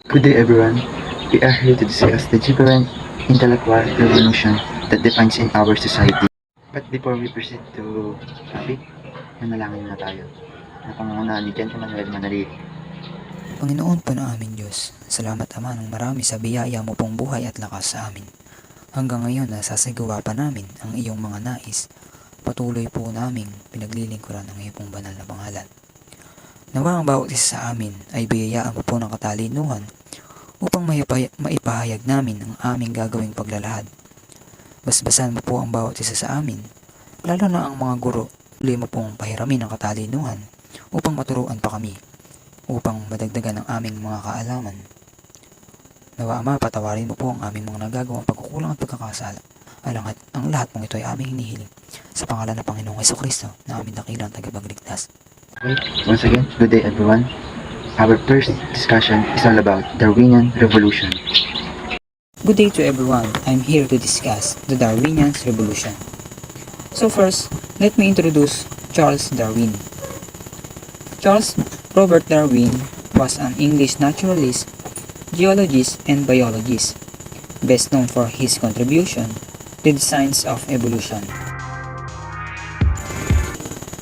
Good day everyone. We are here to discuss the different intellectual revolution that defines in our society. But before we proceed to topic, manalangin na tayo. Na pangungunahan ni Jan Emmanuel Manali. Panginoon po na aming Diyos, salamat Ama ng marami sa biyaya mo pong buhay at lakas sa amin. Hanggang ngayon nasasagawa pa namin ang iyong mga nais. Patuloy po naming pinaglilingkuran ang iyong pong banal na pangalan. Nawa ang bawat isa sa amin ay biyayaan mo po ng katalinuhan upang maipahayag namin ang aming gagawing paglalahad. Basbasan mo po ang bawat isa sa amin, lalo na ang mga guro, tuloy mo pong pahiramin ang katalinuhan upang maturuan pa kami, upang madagdagan ang aming mga kaalaman. Nawa Ama, patawarin mo po ang aming mga nagagawang pagkukulang at pagkakasala. Alangat ang lahat mong ito ay aming hinihiling sa pangalan ng Panginoong Jesucristo na aming dakilang tagapagligtas. Okay, once again, good day everyone. Our first discussion is all about Darwinian Revolution. Good day to everyone. I'm here to discuss the Darwinian Revolution. So first, let me introduce Charles Darwin. Charles Robert Darwin was an English naturalist, geologist, and biologist, best known for his contribution to the science of evolution.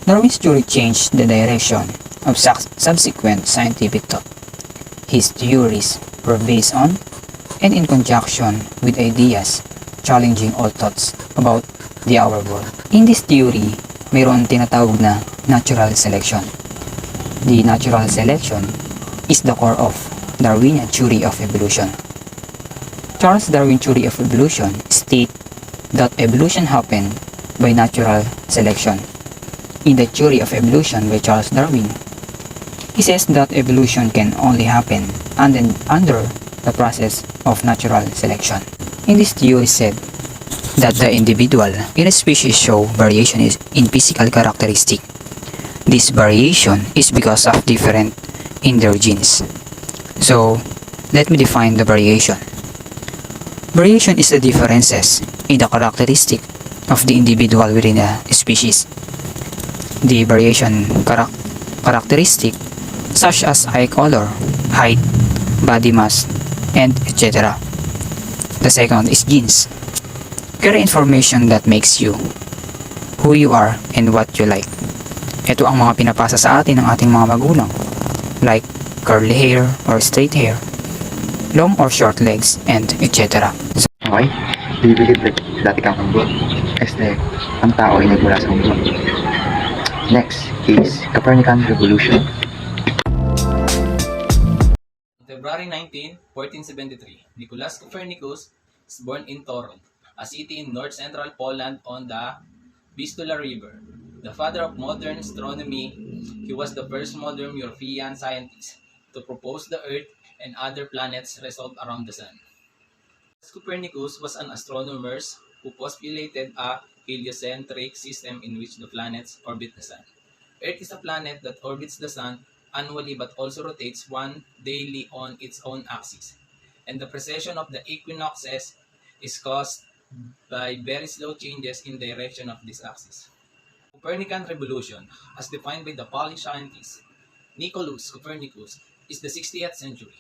Darwin's theory changed the direction of subsequent scientific thought. His theories were based on and in conjunction with ideas challenging all thoughts about the our world. In this theory, mayroon tinatawag na natural selection. The natural selection is the core of Darwinian theory of evolution. Charles Darwin's theory of evolution states that evolution happened by natural selection. In the theory of evolution by Charles Darwin, he says that evolution can only happen under the process of natural selection. In this theory said that the individual in a species show variation in physical characteristic. This variation is because of different in their genes. So, let me define the variation. Variation is the differences in the characteristic of the individual within a species. The variation characteristic such as eye color, height, body mass, and etc. The second is genes. Carry information that makes you who you are and what you like. Ito ang mga pinapasa sa atin ng ating mga magulang, like curly hair or straight hair, long or short legs, and etc. Okay, do you believe that dati kang umbok? Ang tao ay nagmula sa umbok. Next is Copernican Revolution. February 19, 1473, Nicolaus Copernicus is born in Toron, a city in north-central Poland on the Vistula River. The father of modern astronomy, he was the first modern European scientist to propose the Earth and other planets revolve around the Sun. Copernicus was an astronomer who postulated a heliocentric system in which the planets orbit the Sun. Earth is a planet that orbits the Sun annually but also rotates one daily on its own axis, and the precession of the equinoxes is caused by very slow changes in direction of this axis. Copernican Revolution, as defined by the Polish scientist Nicolaus Copernicus, is the 60th century,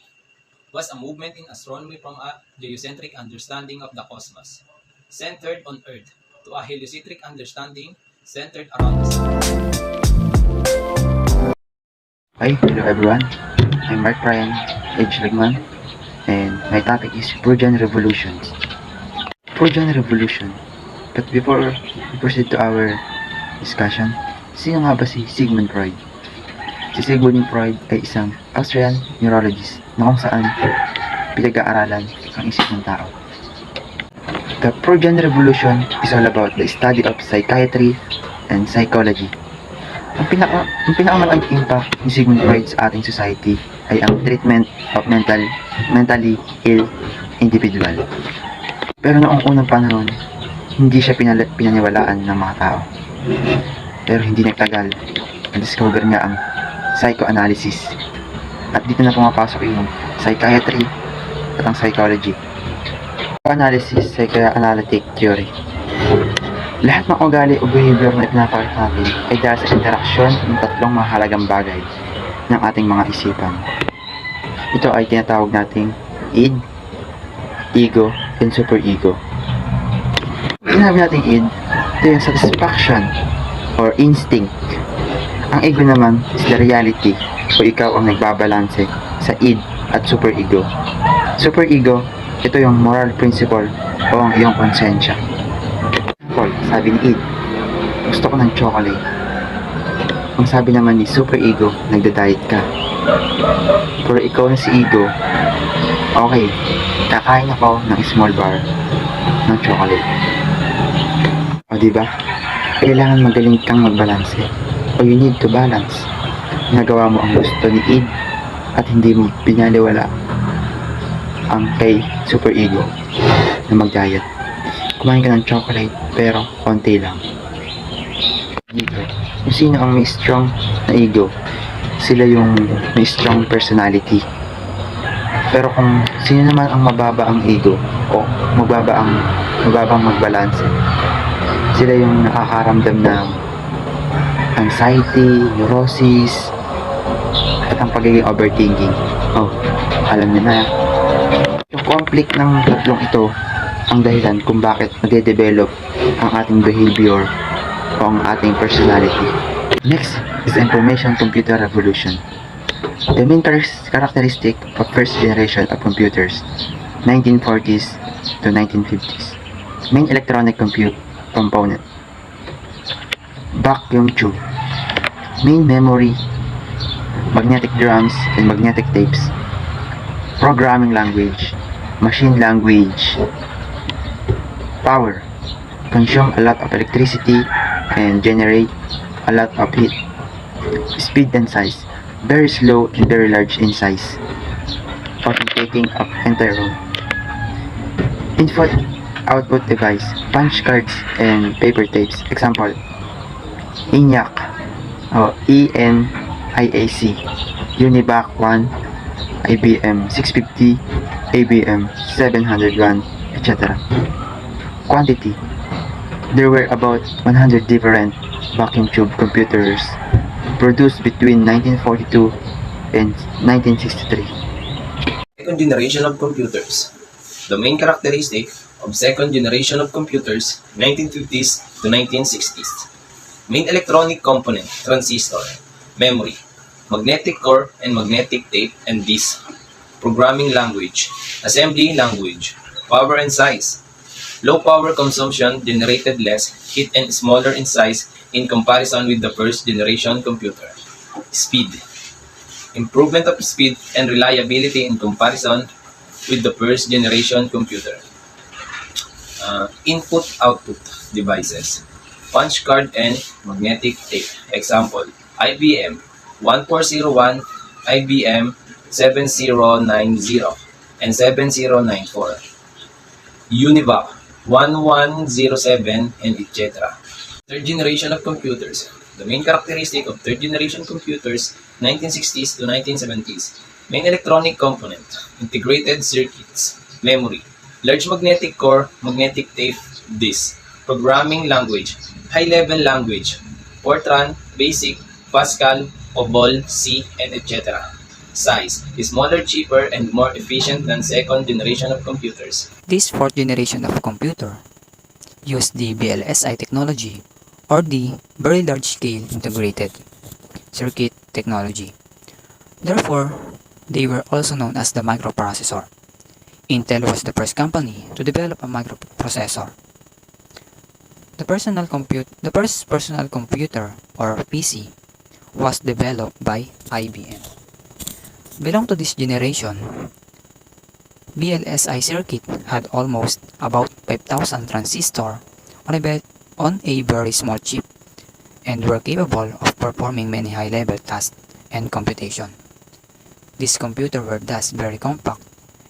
was a movement in astronomy from a geocentric understanding of the cosmos, centered on Earth, to a heliocentric understanding centered around the Sun. Hi, hello everyone. I'm Mark Brian H. Legman, and my topic is Prussian Revolution. Prussian Revolution. But before we proceed to our discussion, sino nga ba si Sigmund Freud? Si Sigmund Freud ay isang Austrian neurologist na kung saan pinag-aaralan ang isip ng tao. The Prussian Revolution is all about the study of psychiatry and psychology. Ang pinakamalaking impact ni Sigmund Freud sa ating society ay ang treatment of mentally ill individual. Pero noong unang panahon, hindi siya pinaniwalaan ng mga tao. Pero hindi nagtagal, na-discover niya ang psychoanalysis. At dito na pumapasok yung psychiatry at ang psychology. Psychoanalysis, psychoanalytic theory. Lahat ng ugali o behavior na ipinapakita natin ay dahil sa interaksyon ng tatlong mahalagang bagay ng ating mga isipan. Ito ay tinatawag nating id, ego, and superego. Pag sinabi nating id, ito yung satisfaction or instinct. Ang ego naman is the reality o ikaw ang nagbabalanse sa id at superego. Superego, ito yung moral principle o ang iyong konsensya. Sabi ni id, gusto ko ng chocolate. Ang sabi naman ni superego, nagda-diet ka. Pero ikaw na si ego, okay, kakain ako ng small bar ng chocolate. O diba? Kailangan magaling kang magbalanse. O you need to balance. Nagawa mo ang gusto ni id at hindi mo pinaliwala ang kay superego na mag-diet. Kumain ka ng chocolate pero konti lang. Ego. Kung sino ang may strong na ego, sila yung may strong personality. Pero kung sino naman ang mababa ang ego o mababang magbalanse, sila yung nakakaramdam ng anxiety, neurosis, at ang pagiging overthinking. Oh, alam niyo na. Yung conflict ng tatlong ito ang dahilan kung bakit nade-develop ang ating behavior o ang ating personality. Next is information computer revolution. The main characteristic of first generation of computers, 1940s to 1950s. Main electronic component. Vacuum tube. Main memory, magnetic drums and magnetic tapes. Programming language, machine language. Power, consume a lot of electricity and generate a lot of heat. Speed and size, very slow and very large in size, often taking up entire room. Input output device, punch cards and paper tapes. Example, ENIAC o ENIAC, Univac 1, IBM 650, IBM 701, etc. Quantity, there were about 100 different vacuum tube computers produced between 1942 and 1963. Second generation of computers. The main characteristic of second generation of computers, 1950s to 1960s. Main electronic component, transistor, memory, magnetic core and magnetic tape and disk, programming language, assembly language, power and size. Low power consumption generated less heat and smaller in size in comparison with the first generation computer. Speed. Improvement of speed and reliability in comparison with the first generation computer. Input-output devices. Punch card and magnetic tape. Example, IBM 1401, IBM 7090, and 7094. Univac 1107, and etc. Third generation of computers. The main characteristic of third generation computers, 1960s to 1970s. Main electronic component, integrated circuits, memory, large magnetic core, magnetic tape, disk, programming language, high-level language, Fortran, Basic, Pascal, COBOL, C, and etc. Size, smaller, cheaper, and more efficient than second generation of computers. This fourth generation of computer used the VLSI technology or the Very Large Scale Integrated Circuit Technology. Therefore, they were also known as the microprocessor. Intel was the first company to develop a microprocessor. The first personal computer or PC was developed by IBM. Belong to this generation, VLSI circuit had almost about 5,000 transistors on a very small chip and were capable of performing many high-level tasks and computation. These computers were thus very compact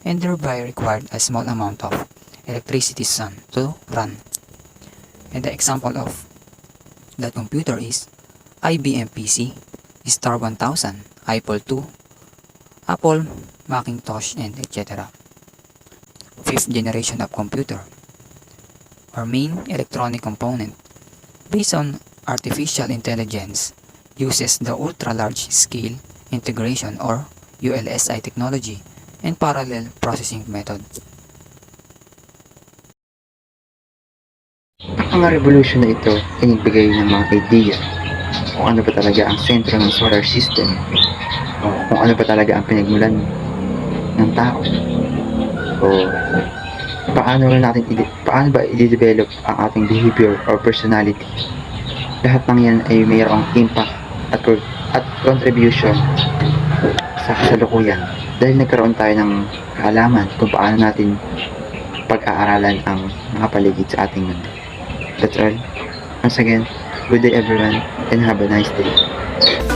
and thereby required a small amount of electricity to run. And the example of that computer is IBM PC, Star 1000, Apple II, Apple, Macintosh, and etc. Fifth generation of computer. Our main electronic component, based on artificial intelligence, uses the ultra-large scale integration or ULSI technology and parallel processing method. Ang mga revolution na ito ay nagbigay ng mga idea kung ano ba talaga ang sentro ng solar system o kung ano ba talaga ang pinagmulan ng tao o paano ba i-develop ang ating behavior or personality. Lahat ng yan ay mayroong impact at contribution sa kasalukuyan dahil nagkaroon tayo ng kaalaman kung paano natin pag-aaralan ang mga paligid sa ating mundo. That's all. Once again, good day everyone and have a nice day.